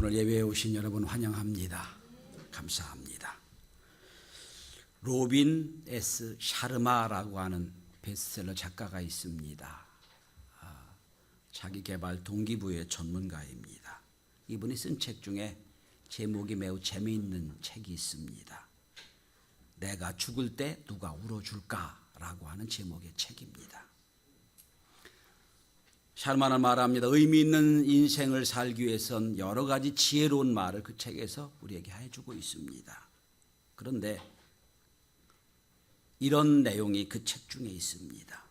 오늘 예배에 오신 여러분 환영합니다. 감사합니다. 로빈 S. 샤르마라고 하는 베스트셀러 작가가 있습니다. 자기개발 동기부여 전문가입니다. 이분이 쓴 책 중에 제목이 매우 재미있는 책이 있습니다. 내가 죽을 때 누가 울어줄까라고 하는 제목의 책입니다. 샤르마는 말합니다. 의미 있는 인생을 살기 위해선 여러 가지 지혜로운 말을 그 책에서 우리에게 해주고 있습니다. 그런데 이런 내용이 그 책 중에 있습니다.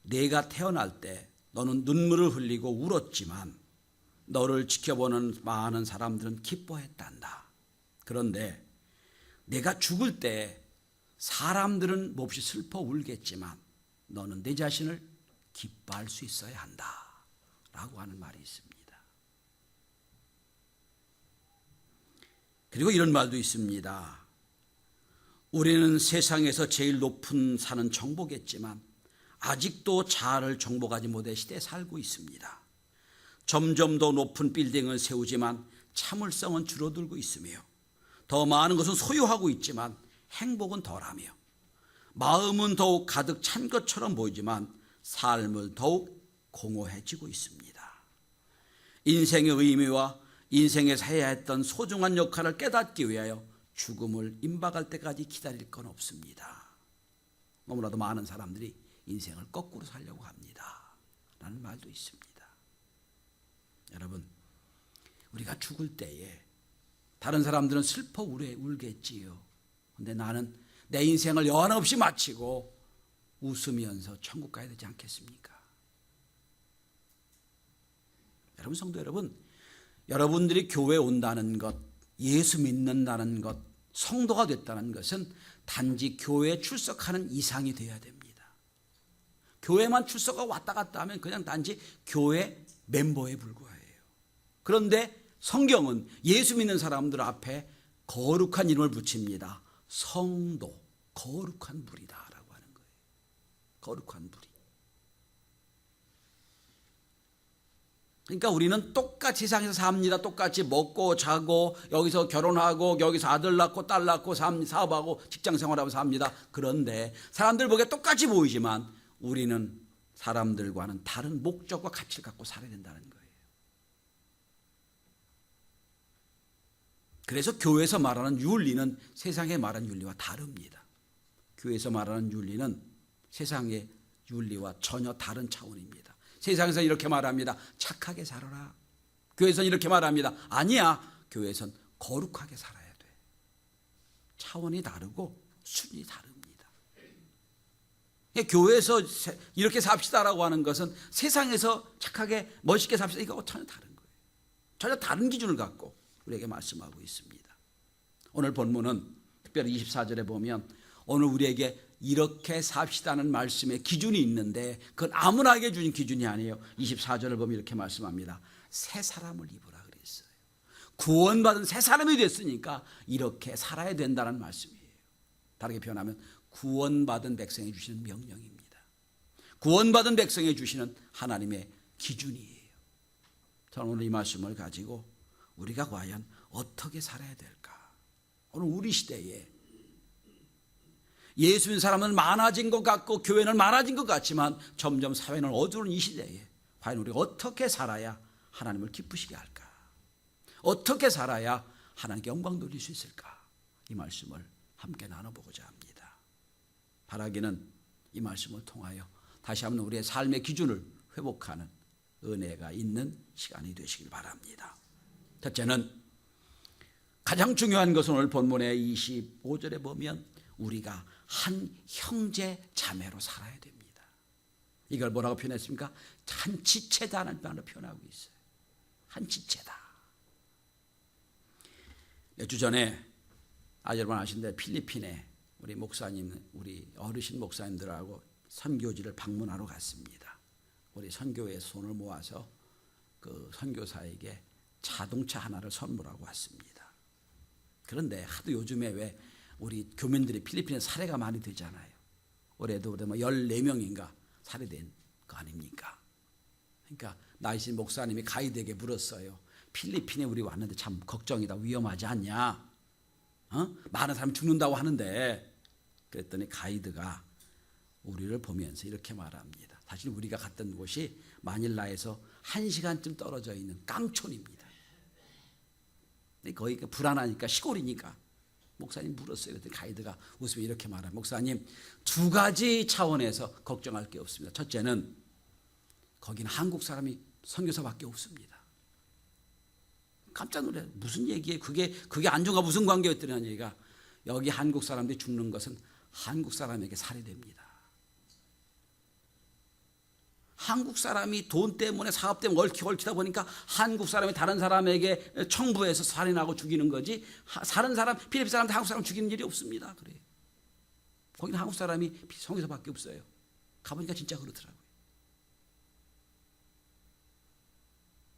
내가 태어날 때 너는 눈물을 흘리고 울었지만 너를 지켜보는 많은 사람들은 기뻐했단다. 그런데 내가 죽을 때 사람들은 몹시 슬퍼 울겠지만 너는 내 자신을 기뻐할 수 있어야 한다 라고 하는 말이 있습니다. 그리고 이런 말도 있습니다. 우리는 세상에서 제일 높은 산은 정보겠지만 아직도 자아를 정복하지 못한 시대에 살고 있습니다. 점점 더 높은 빌딩을 세우지만 참을성은 줄어들고 있으며 더 많은 것은 소유하고 있지만 행복은 덜하며 마음은 더욱 가득 찬 것처럼 보이지만 삶을 더욱 공허해지고 있습니다. 인생의 의미와 인생에서 해야 했던 소중한 역할을 깨닫기 위하여 죽음을 임박할 때까지 기다릴 건 없습니다. 너무나도 많은 사람들이 인생을 거꾸로 살려고 합니다. 라는 말도 있습니다. 여러분, 우리가 죽을 때에 다른 사람들은 슬퍼 울겠지요. 그런데 나는 내 인생을 여한없이 마치고 웃으면서 천국 가야 되지 않겠습니까? 여러분, 성도 여러분, 여러분들이 교회에 온다는 것, 예수 믿는다는 것, 성도가 됐다는 것은 단지 교회에 출석하는 이상이 되어야 됩니다. 교회만 출석하고 왔다 갔다 하면 그냥 단지 교회 멤버에 불과해요. 그런데 성경은 예수 믿는 사람들 앞에 거룩한 이름을 붙입니다. 성도, 거룩한 무리다. 거룩한 무리. 그러니까 우리는 똑같이 세상에서 삽니다. 똑같이 먹고 자고 여기서 결혼하고 여기서 아들 낳고 딸 낳고 사업하고 직장 생활하고 삽니다. 그런데 사람들 보기에 똑같이 보이지만 우리는 사람들과는 다른 목적과 가치를 갖고 살아야 된다는 거예요. 그래서 교회에서 말하는 윤리는 세상에 말하는 윤리와 다릅니다. 교회에서 말하는 윤리는 세상의 윤리와 전혀 다른 차원입니다. 세상에서 이렇게 말합니다. 착하게 살아라. 교회에서는 이렇게 말합니다. 아니야. 교회에서는 거룩하게 살아야 돼. 차원이 다르고 순위 다릅니다. 교회에서 이렇게 삽시다라고 하는 것은 세상에서 착하게 멋있게 삽시다. 이거 전혀 다른 거예요. 전혀 다른 기준을 갖고 우리에게 말씀하고 있습니다. 오늘 본문은 특별히 24절에 보면 오늘 우리에게 이렇게 삽시다는 말씀의 기준이 있는데 그건 아무나에게 주신 기준이 아니에요. 24절을 보면 이렇게 말씀합니다. 새 사람을 입으라 그랬어요. 구원받은 새 사람이 됐으니까 이렇게 살아야 된다는 말씀이에요. 다르게 표현하면 구원받은 백성에 주시는 명령입니다. 구원받은 백성에 주시는 하나님의 기준이에요. 저는 오늘 이 말씀을 가지고 우리가 과연 어떻게 살아야 될까? 오늘 우리 시대에 예수 믿는 사람은 많아진 것 같고 교회는 많아진 것 같지만 점점 사회는 어두운 이 시대에 과연 우리가 어떻게 살아야 하나님을 기쁘시게 할까? 어떻게 살아야 하나님께 영광 돌릴 수 있을까? 이 말씀을 함께 나눠보고자 합니다. 바라기는 이 말씀을 통하여 다시 한번 우리의 삶의 기준을 회복하는 은혜가 있는 시간이 되시길 바랍니다. 첫째는 가장 중요한 것은 오늘 본문의 25절에 보면 우리가 한 형제 자매로 살아야 됩니다. 이걸 뭐라고 표현했습니까? 한 지체다는 말로 표현하고 있어요. 한 지체다. 몇 주 전에 여러분 아시는데 필리핀에 우리 목사님, 우리 어르신 목사님들하고 선교지를 방문하러 갔습니다. 우리 선교회 손을 모아서 그 선교사에게 자동차 하나를 선물하고 왔습니다. 그런데 하도 요즘에 왜 우리 교민들이 필리핀에 살해가 많이 되잖아요. 올해도 14명인가 살해된 거 아닙니까? 그러니까 나이신 목사님이 가이드에게 물었어요. 필리핀에 우리 왔는데 참 걱정이다. 위험하지 않냐? 많은 사람이 죽는다고 하는데. 그랬더니 가이드가 우리를 보면서 이렇게 말합니다. 사실 우리가 갔던 곳이 마닐라에서 1시간쯤 떨어져 있는 깡촌입니다. 거기 불안하니까, 시골이니까 목사님 물었어요. 그랬더니 가이드가 웃으며 이렇게 말합니다. 목사님, 2가지 차원에서 걱정할 게 없습니다. 첫째는 거기는 한국 사람이 선교사밖에 없습니다. 깜짝 놀라요. 무슨 얘기예요? 그게 안중과 무슨 관계였더니 얘기가, 여기 한국 사람들이 죽는 것은 한국 사람에게 살해됩니다. 한국 사람이 돈 때문에, 사업 때문에 얽히다 보니까 한국 사람이 다른 사람에게 청부해서 살인하고 죽이는 거지, 다른 사람, 필리핀 사람들 한국 사람 죽이는 일이 없습니다. 그래요. 거기는 한국 사람이 성에서밖에 없어요. 가보니까 진짜 그렇더라고요.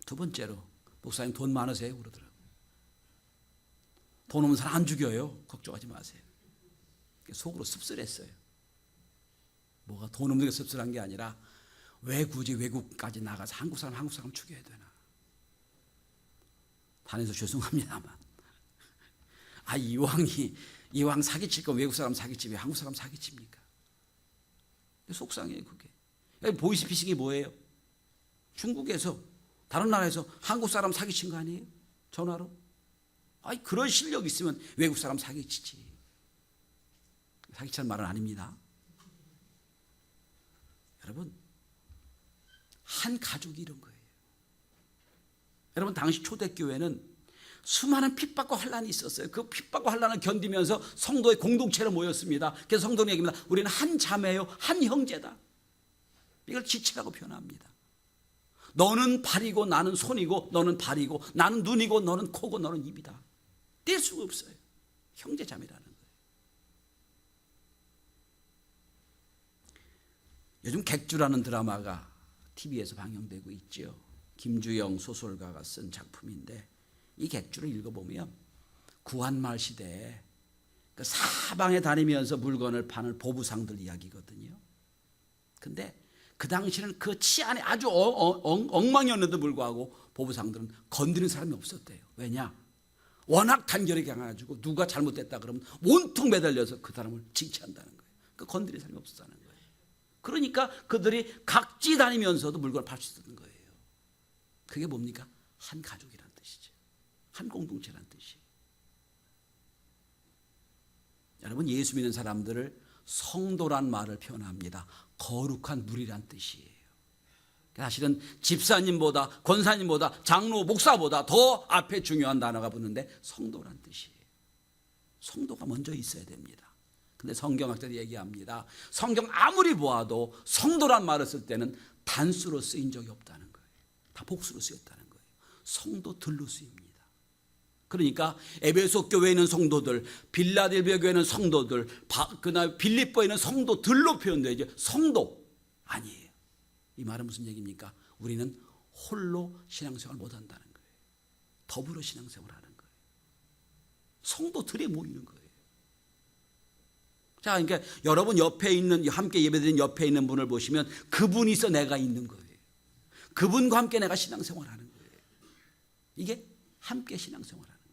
두 번째로, 목사님 돈 많으세요? 그러더라고요. 돈 없는 사람 안 죽여요. 걱정하지 마세요. 속으로 씁쓸했어요. 뭐가 돈 없는 게 씁쓸한 게 아니라, 왜 굳이 외국까지 나가서 한국 사람 죽여야 되나? 다녀서 죄송합니다만, 이왕 사기칠 건 외국 사람 사기치 왜 한국 사람 사기칩니까? 속상해요, 그게. 보이스피싱이 뭐예요? 중국에서, 다른 나라에서 한국 사람 사기친 거 아니에요? 전화로? 그런 실력 있으면 외국 사람 사기치지. 사기치는 말은 아닙니다. 여러분, 한 가족이 이런 거예요. 여러분, 당시 초대교회는 수많은 핍박과 환란이 있었어요. 그 핍박과 환란을 견디면서 성도의 공동체로 모였습니다. 그래서 성도는 얘기합니다. 우리는 한 자매요, 한 형제다. 이걸 지체라고 표현합니다. 너는 발이고 나는 손이고, 너는 발이고 나는 눈이고, 너는 코고 너는 입이다. 뗄 수가 없어요. 형제자매라는 거예요. 요즘 객주라는 드라마가 TV에서 방영되고 있죠. 김주영 소설가가 쓴 작품인데, 이 객주를 읽어보면 구한말 시대에 그 사방에 다니면서 물건을 파는 보부상들 이야기거든요. 근데 그 당시는 그 치안에 아주 엉망이었는데도 불구하고 보부상들은 건드리는 사람이 없었대요. 왜냐? 워낙 단결이 강해가지고 누가 잘못됐다 그러면 온통 매달려서 그 사람을 징치한다는 거예요. 그 건드리는 사람이 없었다는 거예요. 그러니까 그들이 각지 다니면서도 물건을 팔 수 있었던 거예요. 그게 뭡니까? 한 가족이라는 뜻이죠. 한 공동체라는 뜻이에요. 여러분, 예수 믿는 사람들을 성도란 말을 표현합니다. 거룩한 무리란 뜻이에요. 사실은 집사님보다, 권사님보다, 장로, 목사보다 더 앞에 중요한 단어가 붙는데 성도란 뜻이에요. 성도가 먼저 있어야 됩니다. 근데 성경학자들이 얘기합니다. 성경 아무리 보아도 성도란 말을 쓸 때는 단수로 쓰인 적이 없다는 거예요. 다 복수로 쓰였다는 거예요. 성도들로 쓰입니다. 그러니까 에베소 교회에 있는 성도들, 빌라델비아 교회에 있는 성도들, 그다음에 빌립보에 있는 성도들로 표현되죠. 성도 아니에요. 이 말은 무슨 얘기입니까? 우리는 홀로 신앙생활 못한다는 거예요. 더불어 신앙생활하는 거예요. 성도들이 모이는 거예요. 자, 그러니까 여러분 옆에 있는, 함께 예배드리는 옆에 있는 분을 보시면 그분이 있어 내가 있는 거예요. 그분과 함께 내가 신앙생활하는 거예요. 이게 함께 신앙생활하는 거예요.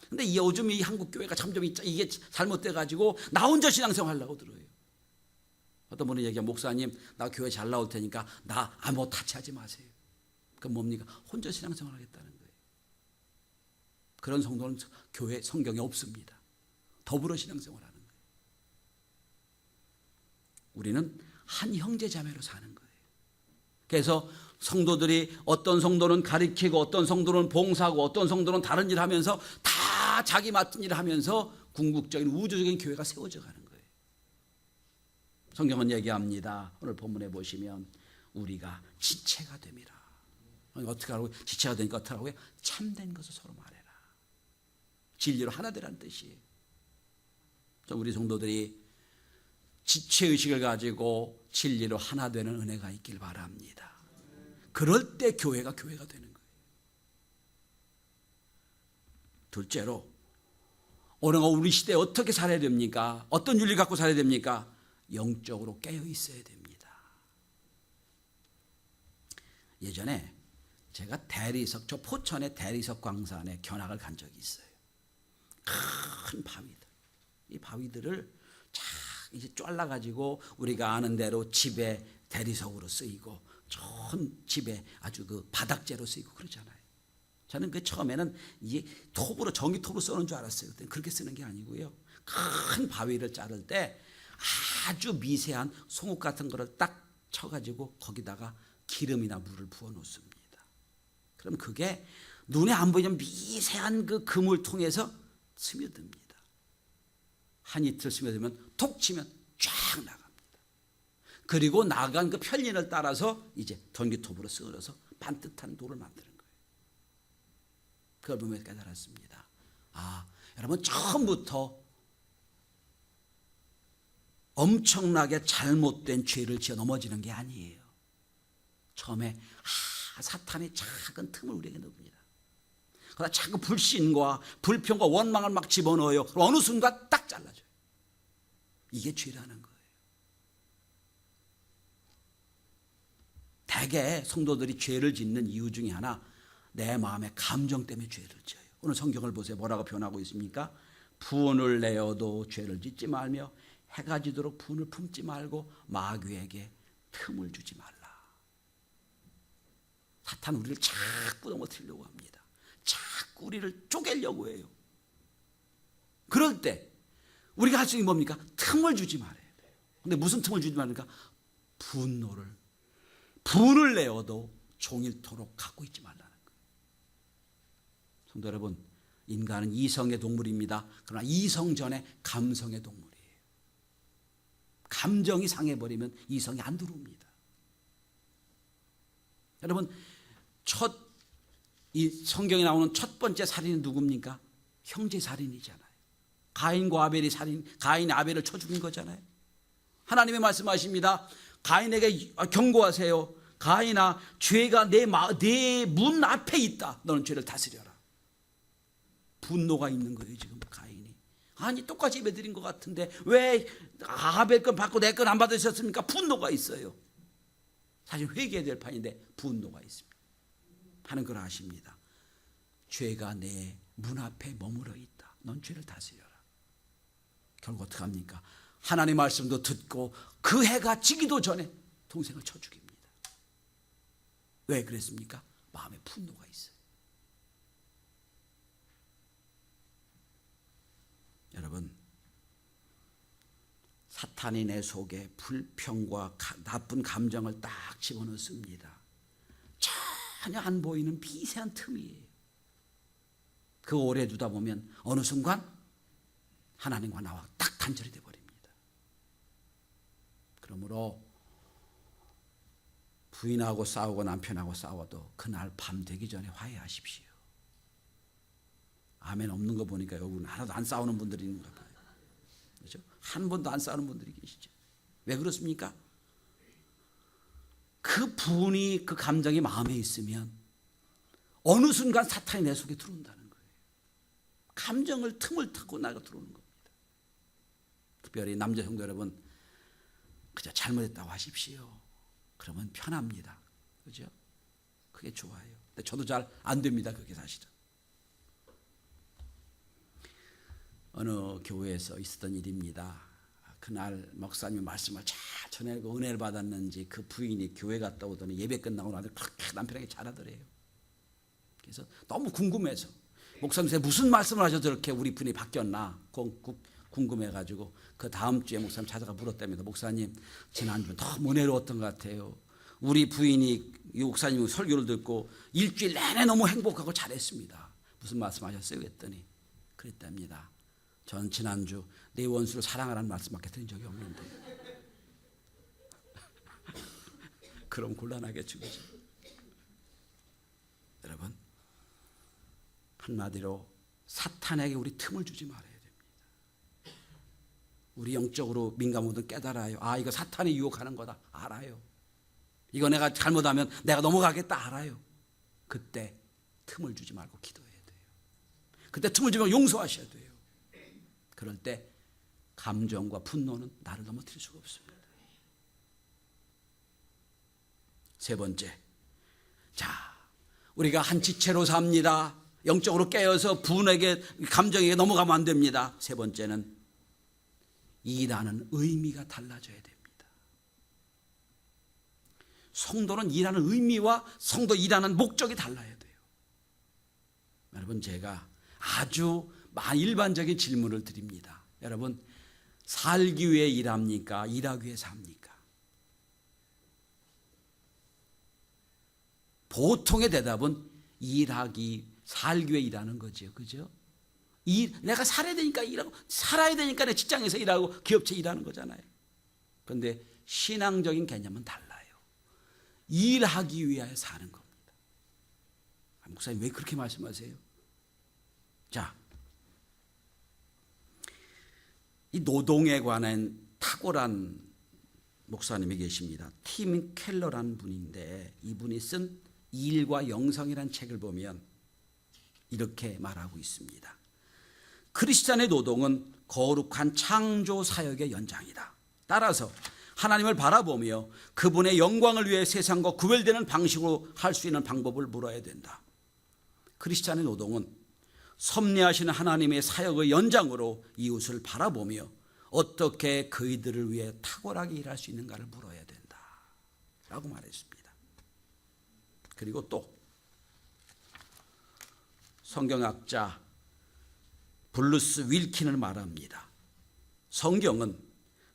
근데 요즘 이 한국 교회가 점점 이게 잘못돼가지고 나 혼자 신앙생활하려고 들어요. 어떤 분이 얘기해, 목사님 나 교회 잘 나올 테니까 나 아무 타치하지 마세요. 그럼 뭡니까? 혼자 신앙생활 하겠다는 거예요. 그런 성도는 교회 성경에 없습니다. 더불어 신앙생활 하는 거예요. 우리는 한 형제자매로 사는 거예요. 그래서 성도들이, 어떤 성도는 가리키고 어떤 성도는 봉사하고 어떤 성도는 다른 일을 하면서 다 자기 맡은 일을 하면서 궁극적인 우주적인 교회가 세워져 가는 거예요. 성경은 얘기합니다. 오늘 본문에 보시면 우리가 지체가 됨이라. 어떻게 하라고? 지체가 되니까 어떻게 하라고요? 참된 것을 서로 말해라. 진리로 하나 되라는 뜻이에요. 우리 성도들이 지체의식을 가지고 진리로 하나 되는 은혜가 있길 바랍니다. 그럴 때 교회가 되는 거예요. 둘째로, 오늘 우리 시대에 어떻게 살아야 됩니까? 어떤 윤리 갖고 살아야 됩니까? 영적으로 깨어 있어야 됩니다. 예전에 제가 저 포천의 대리석 광산에 견학을 간 적이 있어요. 큰 바위들. 이 바위들을 쫙 이제 잘라가지고 우리가 아는 대로 집에 대리석으로 쓰이고 좋은 집에 아주 그 바닥재로 쓰이고 그러잖아요. 저는 그 처음에는 이게 톱으로 전기톱으로 쓰는 줄 알았어요. 그렇게 쓰는 게 아니고요. 큰 바위를 자를 때 아주 미세한 송곳 같은 거를 딱 쳐가지고 거기다가 기름이나 물을 부어 놓습니다. 그럼 그게 눈에 안 보이는 미세한 그 금을 통해서 스며듭니다. 한 이틀 스며들면 톡 치면 쫙 나갑니다. 그리고 나간 그 편린을 따라서 이제 전기톱으로 썰어서 반듯한 돌을 만드는 거예요. 그걸 보면서 깨달았습니다. 아, 여러분 처음부터 엄청나게 잘못된 죄를 지어 넘어지는 게 아니에요. 처음에 사탄이 작은 틈을 우리에게 넣습니다. 그러다 작은 불신과 불평과 원망을 막 집어넣어요. 어느 순간 딱 잘라줘요. 이게 죄라는 거예요. 대개 성도들이 죄를 짓는 이유 중에 하나, 내 마음의 감정 때문에 죄를 지어요. 오늘 성경을 보세요. 뭐라고 표현하고 있습니까? 분을 내어도 죄를 짓지 말며 해가 지도록 분을 품지 말고 마귀에게 틈을 주지 말라. 사탄 우리를 자꾸 넘어뜨리려고 합니다. 자꾸 우리를 쪼개려고 해요. 그럴 때 우리가 할 수 있는 게 뭡니까? 틈을 주지 말아야 돼요. 근데 무슨 틈을 주지 말니까? 분을 내어도 종일토록 갖고 있지 말라는 거예요. 성도 여러분, 인간은 이성의 동물입니다. 그러나 이성 전에 감성의 동물이에요. 감정이 상해버리면 이성이 안 들어옵니다. 여러분, 이 성경에 나오는 첫 번째 살인은 누굽니까? 형제 살인이잖아요. 가인과 아벨이 가인이 아벨을 쳐 죽인 거잖아요. 하나님의 말씀하십니다. 가인에게 경고하세요. 가인아, 죄가 내 문 앞에 있다. 너는 죄를 다스려라. 분노가 있는 거예요, 지금 가인이. 아니, 똑같이 예배드린 것 같은데 왜 아벨 건 받고 내 건 안 받으셨습니까? 분노가 있어요. 사실 회개해야 될 판인데 분노가 있습니다. 하는 걸 아십니다. 죄가 내 문 앞에 머물러 있다. 넌 죄를 다스려라. 결국 어떻게 합니까? 하나님의 말씀도 듣고 그 해가 지기도 전에 동생을 쳐 죽입니다. 왜 그랬습니까? 마음에 분노가 있어요. 여러분, 사탄이 내 속에 불평과 나쁜 감정을 딱 집어넣습니다. 전혀 안 보이는 미세한 틈이에요. 그 오래 두다 보면 어느 순간 하나님과 나와 딱 단절이 되어버립니다. 그러므로 부인하고 싸우고 남편하고 싸워도 그날 밤 되기 전에 화해하십시오. 아멘 없는 거 보니까 여러분 하나도 안 싸우는 분들이 있는가 봐요. 그렇죠? 한 번도 안 싸우는 분들이 계시죠. 왜 그렇습니까? 그 분이, 그 감정이 마음에 있으면 어느 순간 사탄이 내 속에 들어온다는 거예요. 감정을 틈을 타고 나가 들어오는 겁니다. 특별히 남자 성도 여러분, 그저 잘못했다고 하십시오. 그러면 편합니다. 그죠? 그게 좋아요. 근데 저도 잘 안 됩니다. 그게 사실은. 어느 교회에서 있었던 일입니다. 그날 목사님 말씀을 잘 전해고 은혜를 받았는지 그 부인이 교회 갔다 오더니 예배 끝나고 나서 그렇게 남편에게 잘하더래요. 그래서 너무 궁금해서 목사님 무슨 말씀을 하셔서 저렇게 우리 분이 바뀌었나 궁금해가지고 그 다음 주에 목사님 찾아가 물었답니다. 목사님, 지난주 너무 은혜로웠던 것 같아요. 우리 부인이 이 목사님 설교를 듣고 일주일 내내 너무 행복하고 잘했습니다. 무슨 말씀하셨어요? 그랬더니 그랬답니다. 전 지난주 내 원수를 사랑하라는 말씀밖에 들은 적이 없는데. 그럼 곤란하겠죠, 그죠? 여러분, 한마디로 사탄에게 우리 틈을 주지 말아야 됩니다. 우리 영적으로 민감하든 깨달아요. 아, 이거 사탄이 유혹하는 거다. 알아요. 이거 내가 잘못하면 내가 넘어가겠다. 알아요. 그때 틈을 주지 말고 기도해야 돼요. 그때 틈을 주면 용서하셔야 돼요. 그럴 때 감정과 분노는 나를 넘어뜨릴 수가 없습니다. 세 번째, 자, 우리가 한치채로 삽니다. 영적으로 깨어서 분에게 감정에게 넘어가면 안 됩니다. 세 번째는 일하는 의미가 달라져야 됩니다. 성도는 일하는 의미와 성도 일하는 목적이 달라야 돼요. 여러분, 제가 아주 일반적인 질문을 드립니다. 여러분, 살기 위해 일합니까? 일하기 위해 삽니까? 보통의 대답은 살기 위해 일하는 거죠. 그죠? 내가 살아야 되니까 일하고, 살아야 되니까 내 직장에서 일하고 기업체 일하는 거잖아요. 그런데 신앙적인 개념은 달라요. 일하기 위하여 사는 겁니다. 목사님 왜 그렇게 말씀하세요? 자, 이 노동에 관한 탁월한 목사님이 계십니다. 팀 켈러라는 분인데 이분이 쓴 일과 영성이라는 책을 보면 이렇게 말하고 있습니다. 크리스찬의 노동은 거룩한 창조 사역의 연장이다. 따라서 하나님을 바라보며 그분의 영광을 위해 세상과 구별되는 방식으로 할 수 있는 방법을 물어야 된다. 크리스찬의 노동은 섭리하시는 하나님의 사역의 연장으로 이웃을 바라보며 어떻게 그이들을 위해 탁월하게 일할 수 있는가를 물어야 된다 라고 말했습니다. 그리고 또 성경학자 블루스 윌킨을 말합니다. 성경은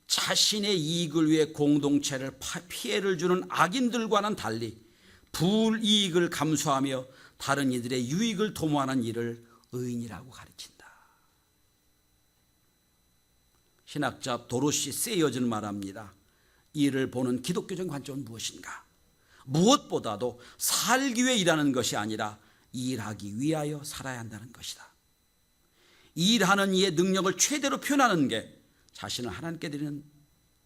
자신의 이익을 위해 공동체를 피해를 주는 악인들과는 달리 불이익을 감수하며 다른 이들의 유익을 도모하는 일을 의인이라고 가르친다. 신학자 도로시 세이어즈는 말합니다. 이를 보는 기독교적 관점은 무엇인가? 무엇보다도 살기 위해 일하는 것이 아니라 일하기 위하여 살아야 한다는 것이다. 일하는 이의 능력을 최대로 표현하는 게 자신을 하나님께 드리는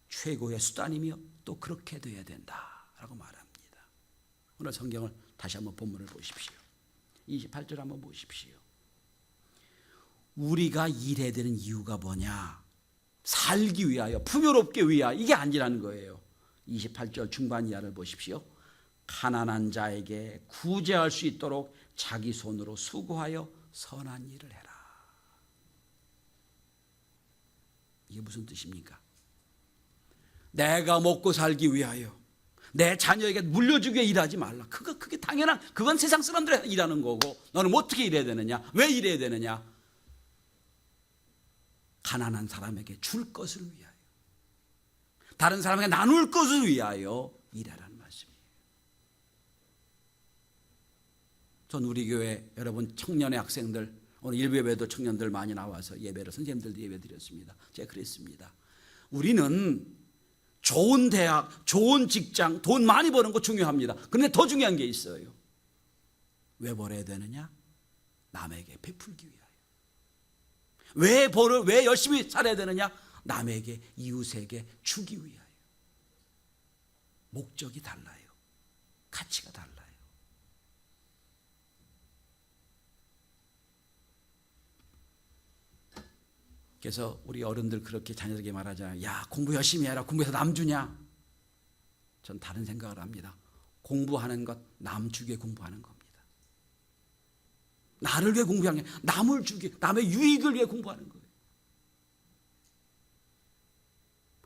최고의 수단이며 또 그렇게 되어야 된다라고 말합니다. 오늘 성경을 다시 한번 본문을 보십시오. 28절 한번 보십시오. 우리가 일해야 되는 이유가 뭐냐? 살기 위하여, 풍요롭게 위하여, 이게 아니라는 거예요. 28절 중반 이하를 보십시오. 가난한 자에게 구제할 수 있도록 자기 손으로 수고하여 선한 일을 해라. 이게 무슨 뜻입니까? 내가 먹고 살기 위하여, 내 자녀에게 물려주기 위해 일하지 말라. 그게 당연한, 그건 세상 사람들이 일하는 거고, 너는 어떻게 일해야 되느냐? 왜 일해야 되느냐? 가난한 사람에게 줄 것을 위하여, 다른 사람에게 나눌 것을 위하여 일하라는 말씀이에요. 전 우리 교회 여러분 청년의 학생들, 오늘 일부 예배도 청년들 많이 나와서 예배를, 선생님들도 예배 드렸습니다. 제가 그랬습니다. 우리는 좋은 대학, 좋은 직장, 돈 많이 버는 거 중요합니다. 그런데 더 중요한 게 있어요. 왜 벌어야 되느냐? 남에게 베풀기 위하여. 왜 열심히 살아야 되느냐? 남에게, 이웃에게 주기 위하여. 목적이 달라요. 가치가 달라요. 그래서 우리 어른들 그렇게 자녀들에게 말하잖아요. 야, 공부 열심히 해라. 공부해서 남 주냐? 전 다른 생각을 합니다. 공부하는 것, 남 주기에 공부하는 겁니다. 나를 위해 공부하는 게 남을 주기, 남의 유익을 위해 공부하는 거예요.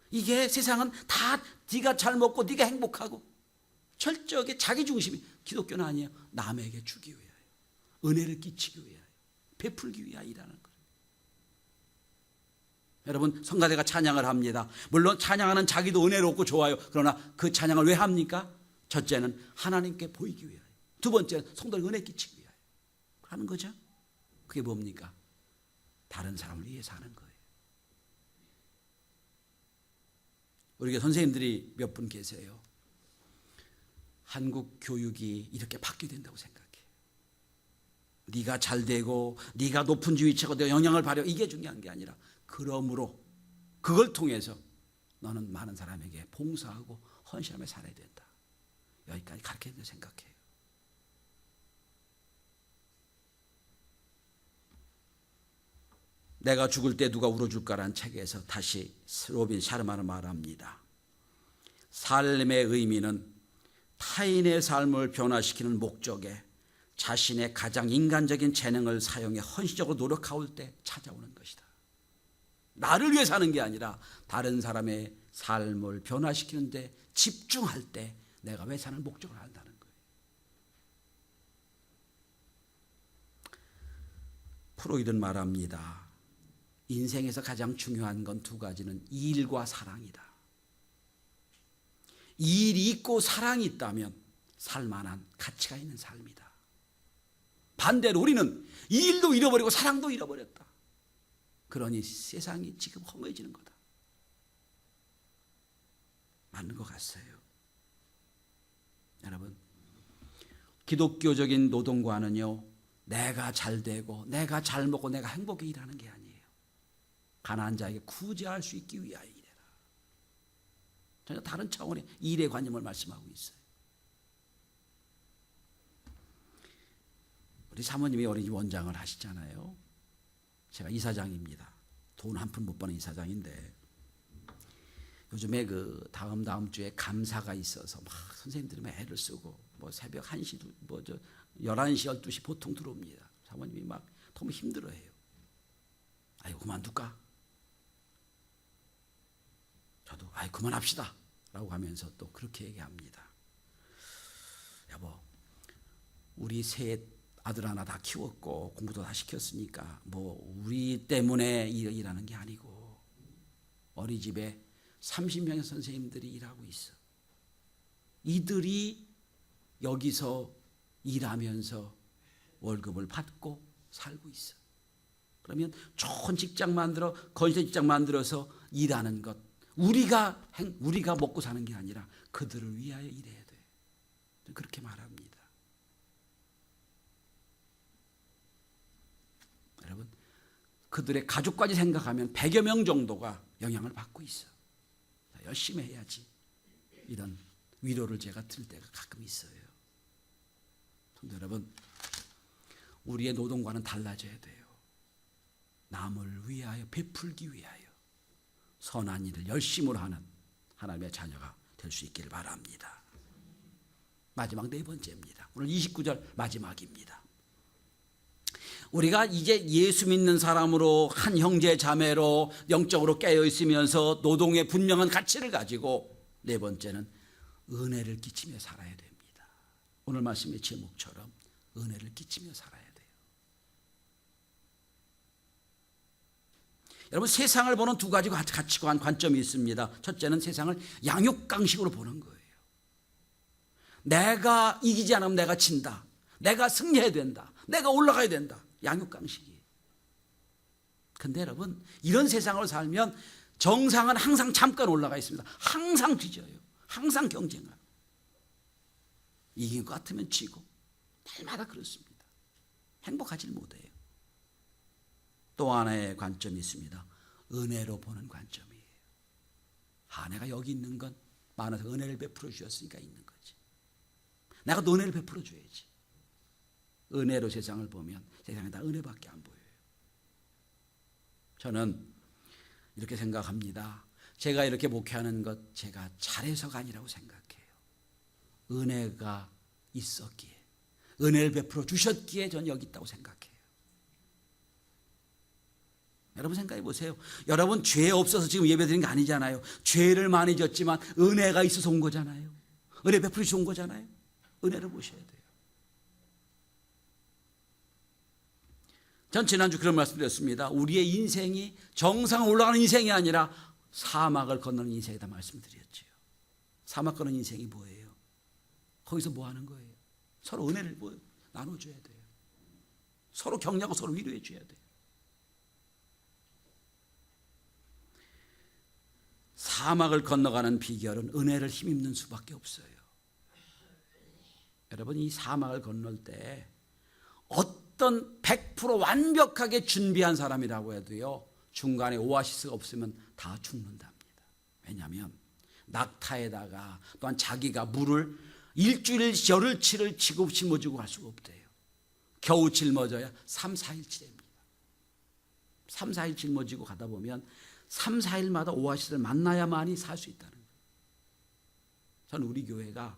이게 세상은 다 네가 잘 먹고 네가 행복하고 철저하게 자기 중심이, 기독교는 아니에요. 남에게 주기 위하여, 은혜를 끼치기 위하여, 베풀기 위하여 일하는 거예요. 여러분, 성가대가 찬양을 합니다. 물론 찬양하는 자기도 은혜롭고 좋아요. 그러나 그 찬양을 왜 합니까? 첫째는 하나님께 보이기 위하여, 두 번째는 성도에게 은혜 끼치기 위하여 하는 거죠. 그게 뭡니까? 다른 사람을 위해서 하는 거예요. 우리 선생님들이 몇 분 계세요. 한국 교육이 이렇게 바뀌어야 된다고 생각해요. 네가 잘 되고 네가 높은 지위치고 내가 영향을 발휘하고 이게 중요한 게 아니라, 그러므로 그걸 통해서 너는 많은 사람에게 봉사하고 헌신하며 살아야 된다. 여기까지 가르쳐야 된다고 생각해요. 내가 죽을 때 누가 울어줄까라는 책에서 다시 로빈 샤르마는 말합니다. 삶의 의미는 타인의 삶을 변화시키는 목적에 자신의 가장 인간적인 재능을 사용해 헌신적으로 노력할 때 찾아오는 것이다. 나를 위해 사는 게 아니라 다른 사람의 삶을 변화시키는데 집중할 때 내가 왜 사는 목적을 안다는 거예요. 프로이드는 말합니다. 인생에서 가장 중요한 건 두 가지는 일과 사랑이다. 일이 있고 사랑이 있다면 살만한 가치가 있는 삶이다. 반대로 우리는 일도 잃어버리고 사랑도 잃어버렸다. 그러니 세상이 지금 허무해지는 거다. 맞는 것 같아요. 여러분, 기독교적인 노동과는요, 내가 잘 되고 내가 잘 먹고 내가 행복해 일하는 게 아니에요. 가난한 자에게 구제할 수 있기 위하여 일해라. 전혀 다른 차원의 일의 관념을 말씀하고 있어요. 우리 사모님이 어린이집 원장을 하시잖아요. 제가 이사장입니다. 돈 한 푼 못 버는 이사장인데 요즘에 그 다음 주에 감사가 있어서 막 선생님들이 막 애를 쓰고 뭐 새벽 1시, 11시, 12시 보통 들어옵니다. 사모님이 막 너무 힘들어해요. 아이고 그만둘까? 저도 아이 그만합시다 라고 하면서 또 그렇게 얘기합니다. 여보, 우리 셋 아들 하나 다 키웠고 공부도 다 시켰으니까 뭐 우리 때문에 일하는 게 아니고 어린이집에 30명의 선생님들이 일하고 있어. 이들이 여기서 일하면서 월급을 받고 살고 있어. 그러면 좋은 직장 만들어 건설 직장 만들어서 일하는 것, 우리가 먹고 사는 게 아니라 그들을 위하여 일해야 돼. 그렇게 말합니다. 여러분, 그들의 가족까지 생각하면 100여 명 정도가 영향을 받고 있어. 열심히 해야지. 이런 위로를 제가 들을 때가 가끔 있어요. 성도 여러분, 우리의 노동과는 달라져야 돼요. 남을 위하여 베풀기 위하여 선한 일을 열심으로 하는 하나님의 자녀가 될 수 있기를 바랍니다. 마지막 네 번째입니다. 오늘 29절 마지막입니다. 우리가 이제 예수 믿는 사람으로 한 형제 자매로 영적으로 깨어 있으면서 노동의 분명한 가치를 가지고 네 번째는 은혜를 끼치며 살아야 됩니다. 오늘 말씀의 제목처럼 은혜를 끼치며 살아야 돼요. 여러분, 세상을 보는 두 가지 가치관, 관점이 있습니다. 첫째는 세상을 양육강식으로 보는 거예요. 내가 이기지 않으면 내가 진다. 내가 승리해야 된다. 내가 올라가야 된다. 양육강식이에요. 근데 여러분, 이런 세상을 살면 정상은 항상 잠깐 올라가 있습니다. 항상 뒤져요. 항상 경쟁하고. 이긴 것 같으면 지고. 날마다 그렇습니다. 행복하지 못해요. 또 하나의 관점이 있습니다. 은혜로 보는 관점이에요. 내가 여기 있는 건 많아서 은혜를 베풀어 주셨으니까 있는 거지. 내가 또 은혜를 베풀어 줘야지. 은혜로 세상을 보면 세상에 다 은혜밖에 안 보여요. 저는 이렇게 생각합니다. 제가 이렇게 목회하는 것 제가 잘해서가 아니라고 생각해요. 은혜가 있었기에, 은혜를 베풀어 주셨기에 저는 여기 있다고 생각해요. 여러분 생각해 보세요. 여러분 죄 없어서 지금 예배드린 게 아니잖아요. 죄를 많이 졌지만 은혜가 있어서 온 거잖아요. 은혜 베풀어 주신 거잖아요. 은혜를 보셔야 돼요. 전 지난주 그런 말씀 드렸습니다. 우리의 인생이 정상 올라가는 인생이 아니라 사막을 건너는 인생이다 말씀드렸죠. 사막 건너는 인생이 뭐예요? 거기서 뭐 하는 거예요? 서로 은혜를 나눠줘야 돼요. 서로 격려하고 서로 위로해 줘야 돼요. 사막을 건너가는 비결은 은혜를 힘입는 수밖에 없어요. 여러분, 이 사막을 건널 때 어떤 100% 완벽하게 준비한 사람이라고 해도요, 중간에 오아시스가 없으면 다 죽는답니다. 왜냐하면 낙타에다가 또한 자기가 물을 일주일 열흘치를 지고 짊어지고 갈 수가 없대요. 겨우 짊어져야 3, 4일치 됩니다. 3, 4일 짊어지고 가다 보면 3, 4일마다 오아시스를 만나야만이 살 수 있다는 거예요. 저는 우리 교회가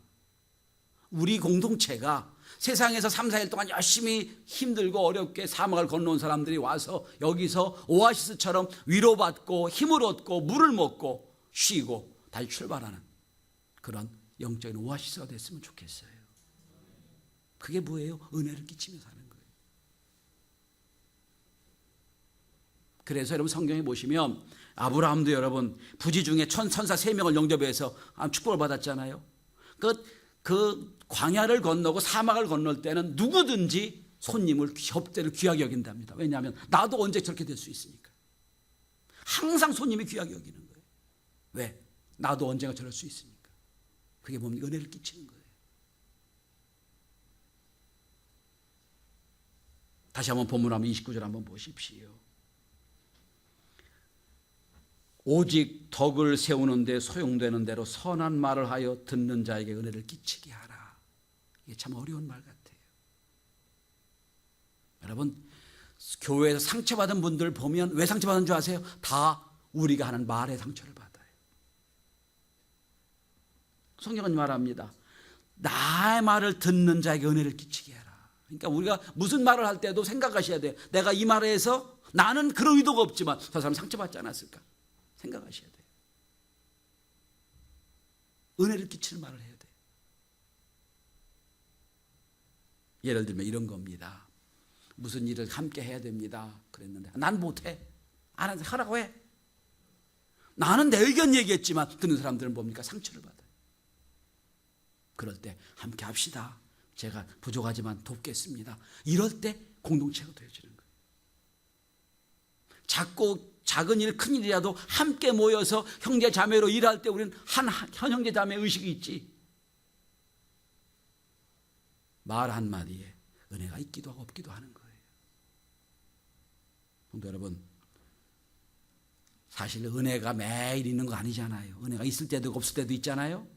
우리 공동체가 세상에서 3, 4일 동안 열심히 힘들고 어렵게 사막을 건너온 사람들이 와서 여기서 오아시스처럼 위로받고 힘을 얻고 물을 먹고 쉬고 다시 출발하는 그런 영적인 오아시스가 됐으면 좋겠어요. 그게 뭐예요? 은혜를 끼치며 사는 거예요. 그래서 여러분 성경에 보시면 아브라함도 여러분 부지 중에 천사 3명을 영접해서 축복을 받았잖아요. 그 광야를 건너고 사막을 건널 때는 누구든지 손님을 접대를 귀하게 여긴답니다. 왜냐하면 나도 언제 저렇게 될 수 있으니까. 항상 손님이 귀하게 여기는 거예요. 왜? 나도 언젠가 저럴 수 있으니까. 그게 뭡니까? 은혜를 끼치는 거예요. 다시 한번 본문 한번 29절 한번 보십시오. 오직 덕을 세우는 데 소용되는 대로 선한 말을 하여 듣는 자에게 은혜를 끼치게 하라. 이게 참 어려운 말 같아요. 여러분 교회에서 상처받은 분들 보면 왜 상처받은 줄 아세요? 다 우리가 하는 말에 상처를 받아요. 성경은 말합니다. 나의 말을 듣는 자에게 은혜를 끼치게 하라. 그러니까 우리가 무슨 말을 할 때도 생각하셔야 돼요. 내가 이 말에 해서 나는 그런 의도가 없지만 저 사람 상처받지 않았을까? 생각하셔야 돼요. 은혜를 끼치는 말을 해야 돼요. 예를 들면 이런 겁니다. 무슨 일을 함께 해야 됩니다. 그랬는데 난 못해. 안 하라고 해. 나는 내 의견 얘기했지만 듣는 사람들은 뭡니까? 상처를 받아요. 그럴 때 함께 합시다. 제가 부족하지만 돕겠습니다. 이럴 때 공동체가 되어지는 거예요. 작은 일, 큰 일이라도 함께 모여서 형제 자매로 일할 때 우리는 한 형제 자매 의식이 있지. 말 한마디에 은혜가 있기도 하고 없기도 하는 거예요. 성도 여러분, 사실 은혜가 매일 있는 거 아니잖아요. 은혜가 있을 때도 없을 때도 있잖아요.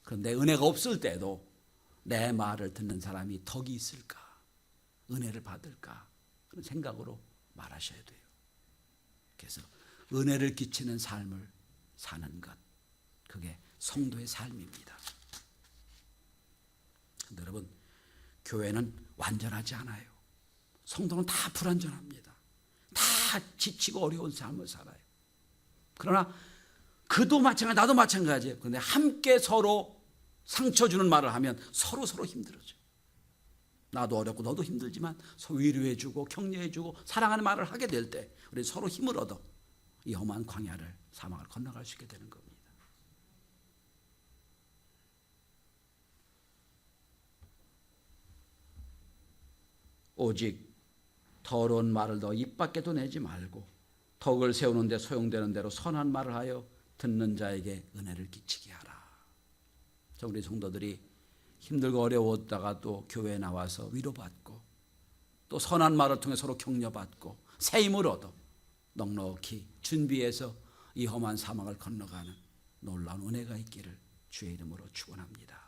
그런데 은혜가 없을 때도 내 말을 듣는 사람이 덕이 있을까? 은혜를 받을까? 그런 생각으로 말하셔야 돼요. 그래서 은혜를 끼치는 삶을 사는 것, 그게 성도의 삶입니다. 여러분, 교회는 완전하지 않아요. 성도는 다 불완전합니다. 다 지치고 어려운 삶을 살아요. 그러나 그도 마찬가지, 나도 마찬가지예요. 그런데 함께 서로 상처 주는 말을 하면 서로 힘들어져요. 나도 어렵고 너도 힘들지만 서로 위로해주고 격려해주고 사랑하는 말을 하게 될 때 우리 서로 힘을 얻어 이 험한 광야를 사막을 건너갈 수 있게 되는 겁니다. 오직 더러운 말을 더 입 밖에도 내지 말고 덕을 세우는 데 소용되는 대로 선한 말을 하여 듣는 자에게 은혜를 끼치게 하라. 우리 성도들이 힘들고 어려웠다가 또 교회에 나와서 위로받고 또 선한 말을 통해 서로 격려받고 새 힘을 얻어 넉넉히 준비해서 이 험한 사막을 건너가는 놀라운 은혜가 있기를 주의 이름으로 축원합니다.